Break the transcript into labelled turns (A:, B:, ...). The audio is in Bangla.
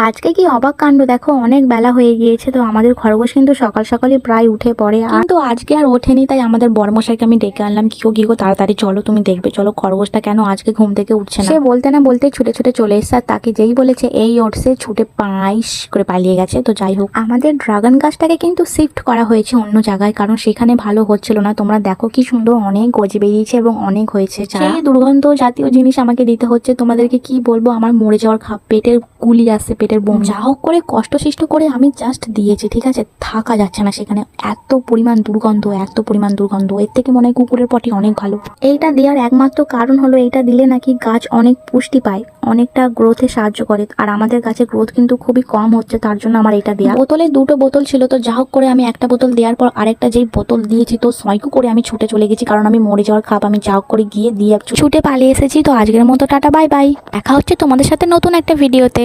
A: আজকে কি অবাক কাণ্ড দেখো, অনেক বেলা হয়ে গিয়েছে। তো আমাদের খরগোশ কিন্তু সকাল সকালই প্রায় উঠে পড়ে, কিন্তু আজকে আর ওঠেনি। তাই আমাদের বড়মশাইকে আমি ডেকে আনলাম, কি গো তাড়াতাড়ি চলো, তুমি দেখবে চলো খরগোশটা কেন আজকে ঘুম থেকে উঠছে না। সে বলতে না বলতে ছুটে ছুটে চলে এসছে, আর তাকে যেই বলেছে এই উঠছে, ছুটে পাইস করে পালিয়ে গেছে। তো যাই হোক, আমাদের ড্রাগন গাছটাকে কিন্তু শিফট করা হয়েছে অন্য জায়গায়, কারণ সেখানে ভালো হচ্ছিল না। তোমরা দেখো কি সুন্দর অনেক গজে বেরিয়েছে এবং অনেক হয়েছে। সেই দুর্গন্ধ জাতীয় জিনিস আমাকে দিতে হচ্ছে। তোমাদেরকে কি বলবো, আমার মরে যাওয়ার পেটের গুলি আসছে, পেটের বোম। যা হোক করে কষ্ট সৃষ্ট করে আমি জাস্ট দিয়েছি, ঠিক আছে। থাকা যাচ্ছে না সেখানে, এত পরিমাণ দুর্গন্ধ, এত পরিমাণ দুর্গন্ধ। এর থেকে মনে হয় কুকুরের পটি অনেক ভালো। এইটা দেওয়ার একমাত্র কারণ হলো, এইটা দিলে নাকি গাছ অনেক পুষ্টি পায়, অনেকটা গ্রোথে সাহায্য করে। আর আমাদের গাছের গ্রোথ কিন্তু খুবই কম হচ্ছে, তার জন্য আমার এটা দেওয়া। বোতলে দুটো বোতল ছিল, তো যা হোক করে আমি একটা বোতল দেওয়ার পর আরেকটা যেই বোতল দিয়েছি, তো সয়কু করে আমি ছুটে চলে গেছি, কারণ আমি মরে যাওয়ার খাপ আমি যা হোক করে গিয়ে দিয়ে ছুটে পালিয়ে এসেছি। তো আজকের মতো টাটা, বাই বাই। দেখা হচ্ছে তোমাদের সাথে নতুন একটা ভিডিওতে।